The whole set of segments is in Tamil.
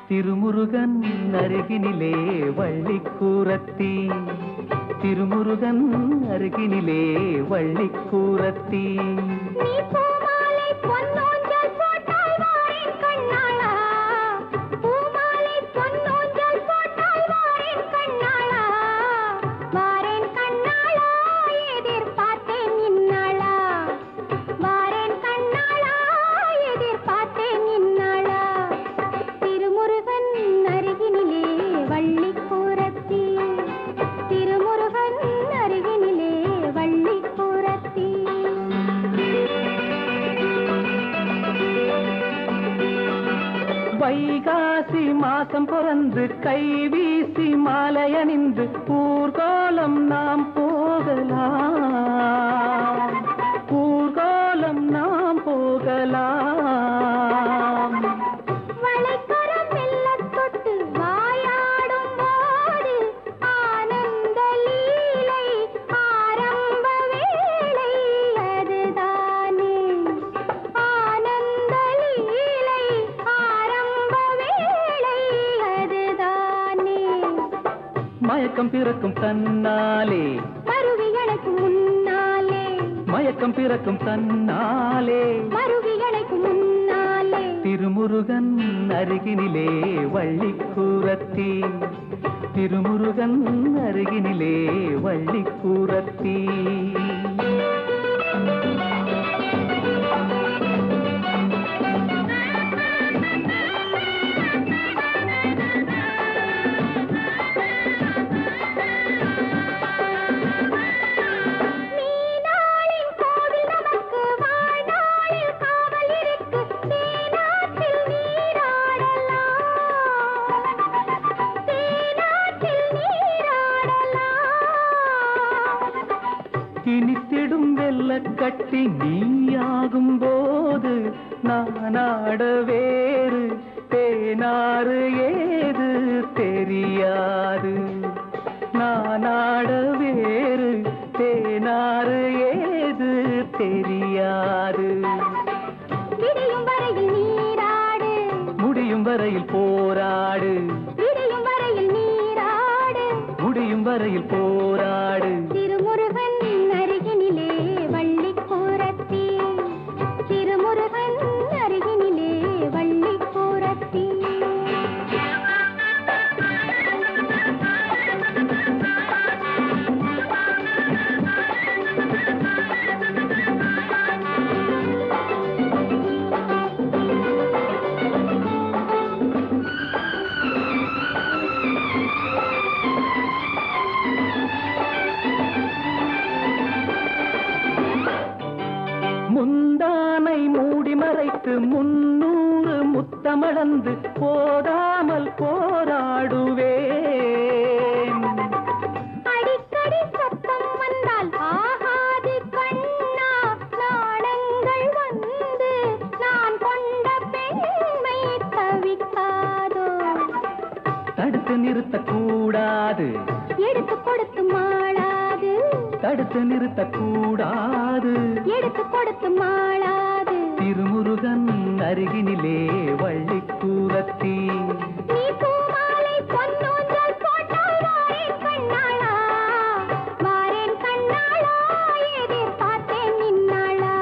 திருமுருகன் அருகினிலே வள்ளிக்கூரத்தி, திருமுருகன் அருகினிலே வள்ளிக்கூரத்தி. நீ பூமாலை பொன்னூஞ்சல் போட்டாய் வாரேன் கண்ணாளா, பூமாலை பொன்னூஞ்சல் போட்டாய் வாரேன் கண்ணாளா, வாரேன் கண்ணாளா எதிர்பார்த்தேன் இந்நாளா, வாரேன் கண்ணாளா எதிர்பார்த்தேன் இந்நாளா. திருமுருகன் அருகினிலே வள்ளிக்கூரத்தி, திருமுருகன் அருகினிலே வள்ளிக்கூரத்தி. வைகாசி மாசம் பிறந்து கை வீசி மாலை அணிந்து ஊர்கோலம் நாம் போகலாம், ஊர்கோலம் நாம் போகலாம். வளைக்கரம் மெல்லத் தொட்டு வாயாடும் போது ஆனந்த லீலை ஆரம்ப வேளை அதுதானே, ஆனந்த லீலை ஆரம்ப வேளை அதுதானே. மயக்கம் பிறக்கும் தன்னாலே, மருவி எனக்கு முன்னாலே, மயக்கம் பிறக்கும் தன்னாலே, மருவி எனக்கு முன்னாலே. திருமுருகன் அருகினிலே வள்ளிக்கூரத்தி, திருமுருகன் அருகினிலே வள்ளிக்கூரத்தி. மீனாளின் கோவில் நமக்கு வாழ்நாளில் காவல் இருக்கு, தேனாற்றில் நீராடலாம், தேனாற்றில் நீராடலாம். இனித்திடும் வெள்ளக்கட்டி நீயாகும் போது நானாட வேறு தேனாறு ஏது தெரியாது, நானாட வேறு தேனாறு ஏது தெரியாது. விடியும் வரையில் நீராடு, முடியும் வரையில் போராடு, விடியும் வரையில் நீராடு, முடியும் வரையில் போராடு. திருமுருகன் அருகினிலே வள்ளிக்கூரத்தி, திருமுருகன் அருகினிலே வள்ளிக்கூரத்தி. முந்தானை மூடி மறைத்து 300 முத்தமளந்து போதாமல் போராடுவேன். அடிக்கடி சத்தம் வந்தால் ஆகாது கண்ணா, நாணங்கள் வந்து நிறுத்தக்கூடாது, எடுத்து கொடுத்து மாளாது, தடுத்து நிறுத்தக்கூடாது, எடுத்து கொடுத்து மாளாது. திருமுருகன் அருகினிலே வள்ளிக்கூரத்தி, நீ பூமாலை பொன்னூஞ்சல் போட்டால் வாரேன் கண்ணாளா, வாரேன் கண்ணாளா, எதிர்பார்த்தேன் நின்னாளா.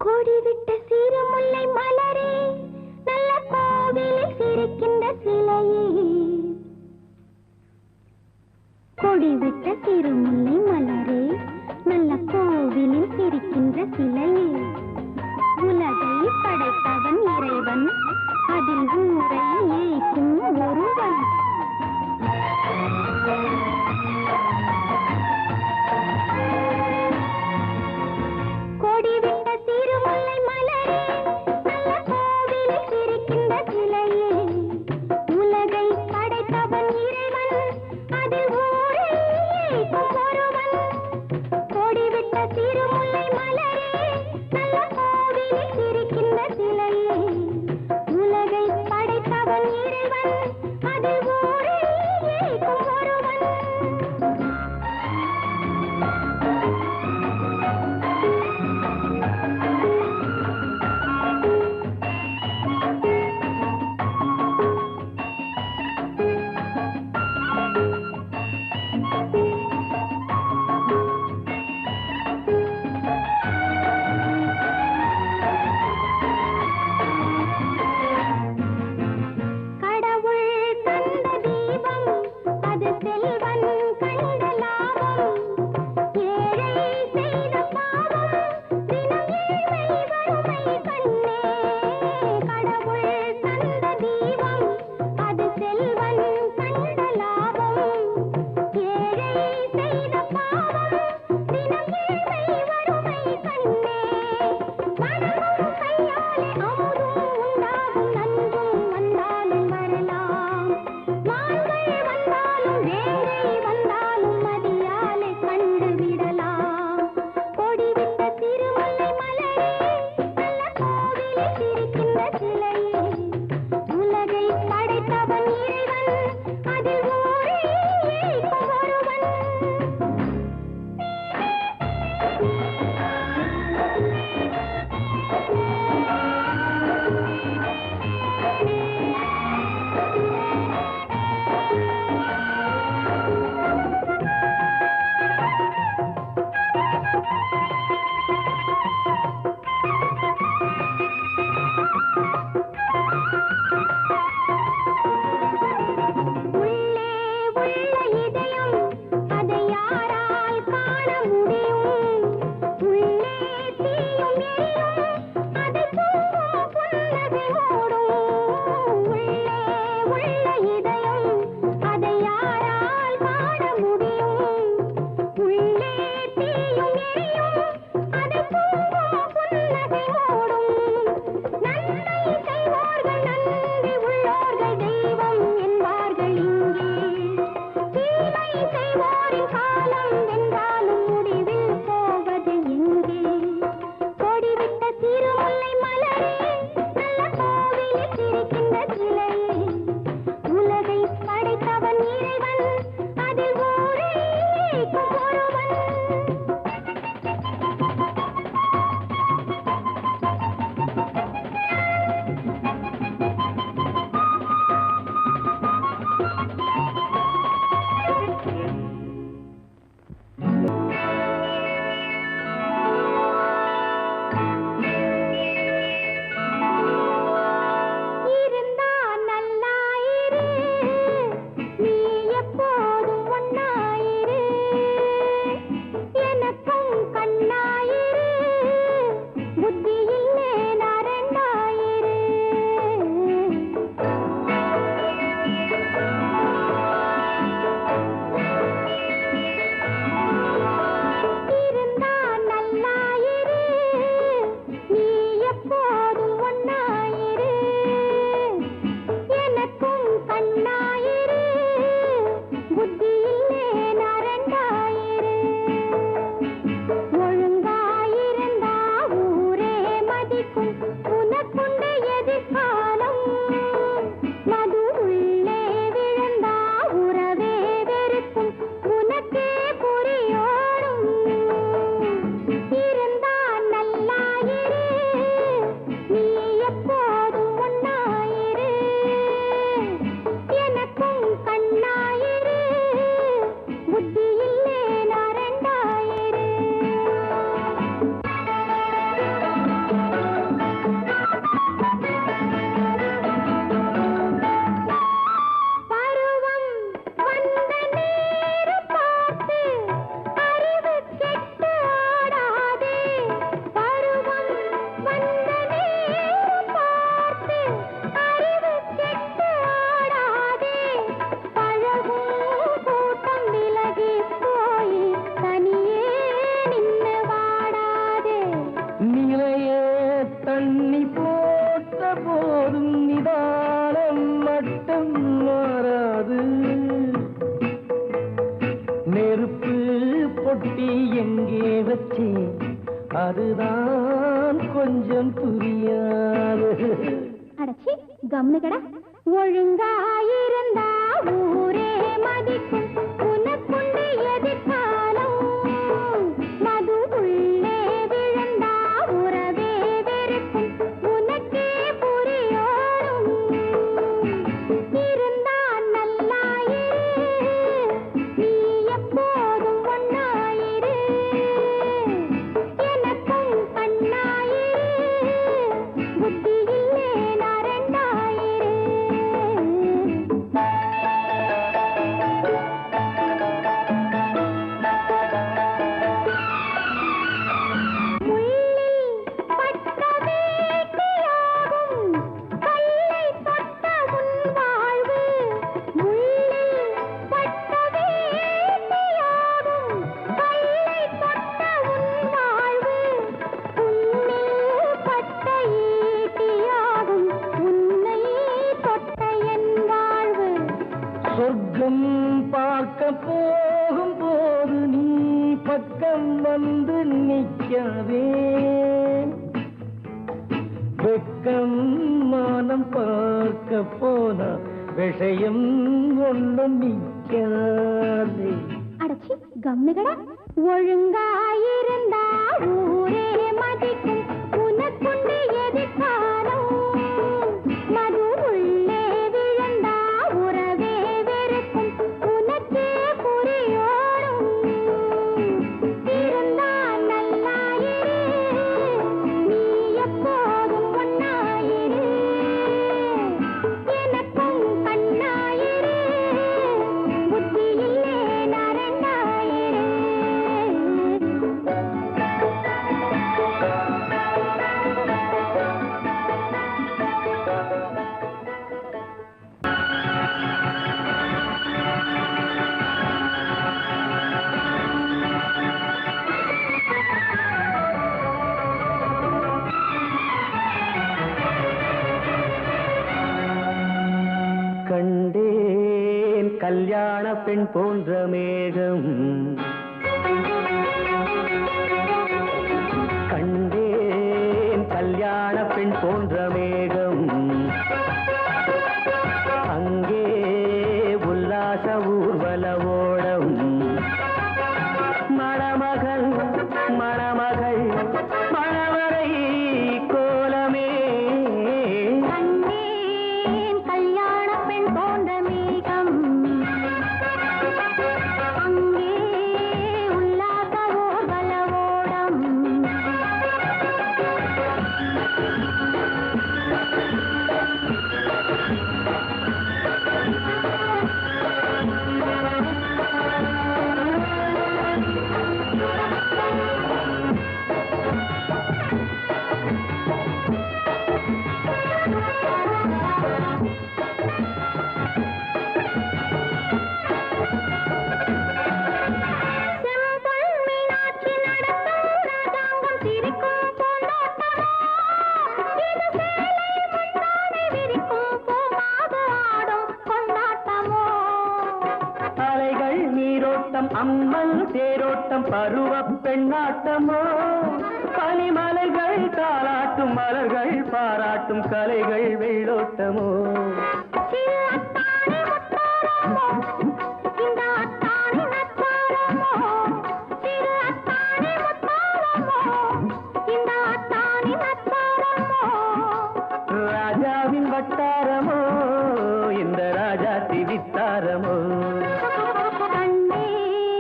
கொடிவிட்ட சிறுமுல்லை மலரே, நல்ல கோவிலில் சிரிக்கின்ற சிலையே. கொடிவிட்ட சிறுமுல்லை மலரே, நல்ல கோவிலில் சிரிக்கின்ற சிலையே. உலகை படைத்தவன் இறைவன், அதில் ஊரை ஏய்க்கும் ஒருவன். கொடிவிட்ட சிறுமுல்லை மலரே, நல்ல கோவிலில் சிரிக்கின்ற சிலையே. உலகை படைத்தவன் இறைவன், அதில் ஊரை ஏய்க்கும் ஒருவன். கொடிவிட்ட சிறுமுல்லை மலரே, நல்ல கோவிலில் சிரிக்கின்ற சிலையே. உலகை படைத்தவன் இறைவன், அதில் ஊரை ஏய்க்கும் ஒருவன். கடவுள் தந்த தீபம், அது செல்வன் கண்ட லாபம். ஏழை செய்த பாவம், தினம் ஏழ்மை வறுமை கண்ணே. கடவுள் தந்த தீபம், அது செல்வன் கண்ட லாபம். ஏழை செய்த பாவம், தினம் ஏழ்மை வறுமை கண்ணே. மனமும் கையாலே அமுதும் உண்டாகும், நன்றும் வந்தாலும் வரலாம். மான்கள் வந்தாலும் வேங்கை வந்தாலும் மதியாலே கண்டு விடலாம். கொடிவிட்ட சிறுமுல்லை மலரே, நல்ல கோவிலில் சிரிக்கின்ற சிலையே. உலகை படைத்தவன் இறைவன், அதில் ஊரை ஏய்க்கும் ஒருவன். உள்ளே உள்ள இதயம், அதை யாரால் காண முடியும்? உள்ளே தீயும் எரியும், அதை பொங்கும் புன்னகை மூடும். உள்ளே உள்ள இதயம், அதை யாரால் காண முடியும்? உள்ளே தீயும் எரியும், அதை பொங்கும் புன்னகை மூடும். நன்மை செய்வோர்கள் நன்றி உள்ளோர்கள் தெய்வம் என்பார்கள் இங்கே. தீமை செய்வோரின் காலம் வென்றாலும் முடிவில் போவது எங்கே? கொடிவிட்ட சிறுமுல்லை மலரே, நல்ல கோவிலில் சிரிக்கின்ற சிலையே. உலகை படைத்தவன் இறைவன், அதில் ஊரை ஏய்க்கும் ஒருவன். புத்தி இல்லே நான் ரெண்டாயிரு பருவம் வந்த நேரு பார்த்து அறிவு கெட்டு ஆடாதே பருவம் வந்த நேரு பார்த்து அறிவு கெட்டு ஆடாதே பழகும் கூட்டம் விலகி போய் தனியே நின்று வாடாதே நிலையே தண்ணி போட்ட போதும் நிதானம் மட்டும் மாறாது நெருப்பு பொட்டி எங்கே வச்சே அதுதான் கொஞ்சம் புரியாது அடச்சி கம்னுகடா ஒழுங்காயிருந்தா ஊரே மதிக்கும் உனக்குண்டு எதிர்காலம் மது உள்ளே விழுந்தா உறவே வெறுக்கும் உனக்கே புரியோடும் இருந்தா நல்லாயிரு நீ எப்போதும் ஒன்னாயிரு எனக்கும் கண்ணாயிரு புத்தி இல்லே நான் ரெண்டாயிரு முள்ளில் பட்ட வேட்டியாகும் கல்லை தொட்ட உன் வாழ்வு முள்ளில் பட்ட வேட்டியாகும் கல்லை தொட்ட உன் வாழ்வு புண்ணில் பட்ட ஈட்டியாகும் உன்னை தொட்ட என் வாழ்வு சொர்க்கம் பார்க்க போகும் போது நீ பக்கம் வந்து நிற்கவே வெக்கம் மானம் பார்க்க போனா விஷயம் ஒன்றும் நிற்காதே அடச்சி கம்னுகடா ஒழுங்காயிருந்தா ஊரே மதிக்கும் உனக்குண்டு எதிர்காலம் மது உள்ளே விழுந்தா உறவே வெறுக்கும் உனக்கே புரியோடும் இருந்தா நல்லாயிரு நீ எப்போதும் ஒன்னாயிரு எனக்கும் கண்ணாயிரு புத்தி இல்லே நான் ரெண்டாயிரு கண்டேன் கல்யாண பெண் போன்ற மேகம் கண்டேன் கல்யாண பெண் போன்ற மேகம் அங்கே உல்லாச ஊர்வல ஓடம் மணமகள் மணமகள் மணவரை கோலமே கண்டேன் கல்யாண பெண் போன்ற மேகம் அங்கே உல்லாச ஊர்வல ஓடம் செம்பொன் மீனாட்சி நடத்தும் ராஜாங்கம் சிரிக்கும் பூந்தோட்டமோ இது சேலை முந்தானை விரிக்கும் பூமாது ஆடும் கொண்டாட்டமோ அலைகள் நீரோட்டம் அம்மன் தேரோட்டம் பருவ பெண்ணாட்டமோ பனிமலைகள் தாளாட்டும் மலர்கள் பாராட்டும் கலைகள் வெள்ளோட்டமோ சிறு அத்தாணி முத்தாரமோ இந்த அத்தாணி நச்சாரமோ சிறு அத்தாணி முத்தாரமோ இந்த அத்தாணி நச்சாரமோ ராஜாவின் வட்டாரமோ இந்த ராஜாத்தி வித்தாரமோ கண்டேன்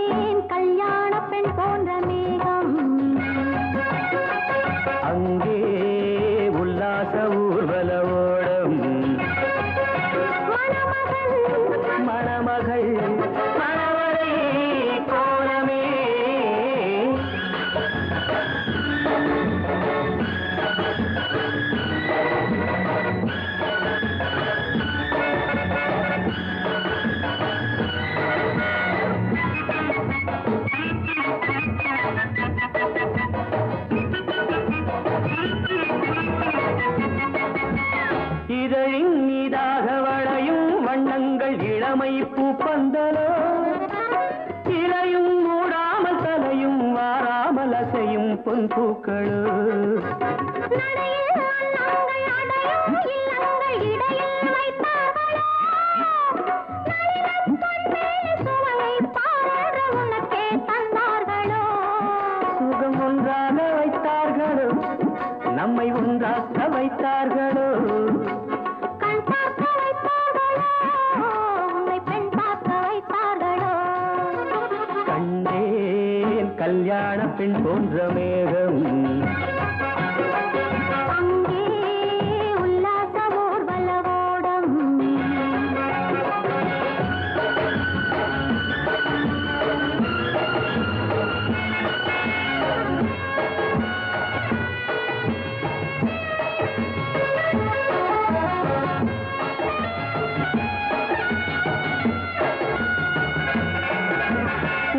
பொன் பூக்களோ நடையில் அன்னங்கள் அடையும் இல்லங்கள் இடையில் வைத்தார்களோ நளினப் பொன்மேனி சுவையை பாட உனக்கே தந்தார்களோ சுகம் ஒன்றாக வைத்தார்களோ நம்மை ஒன்றாக்க வைத்தார்களோ கண் பார்க்க வைத்தார்களோ உன்னை பெண் பார்க்க வைத்தார்களோ கண்டேன் கல்யாண பெண் போன்ற மேகம் அங்கே உல்லாச ஊர்வலவோடம்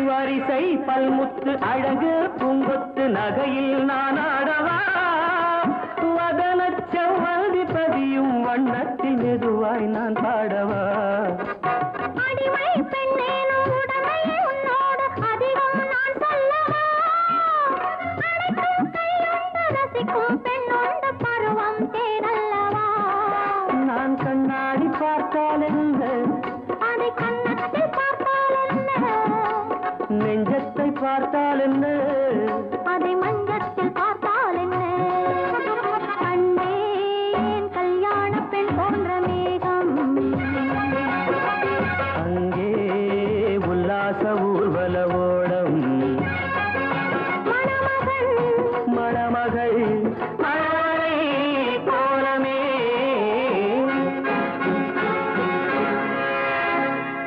வரிசை பல்முத்து அழகு பூங்கொத்து நகையில் நான் ஆடவா வதனச் செவ்வந்தி பதியும் வண்ணத்தில் மெதுவாய் நான் பாடவா அடிமை பெண்ணேனும் உடமை உன்னோடு அதிகம் நான் சொல்லவா அனைத்தும் கையுண்டு ரசிக்கும் பெண்ணுண்டு பருவம் தேனல்லவா நான் கண்ணாடி பார்த்தால் என்ன அதை கண்ணத்தில் பார்த்தால் என்ன நெஞ்சத்தை பார்த்தால் என்ன அதை மஞ்சள்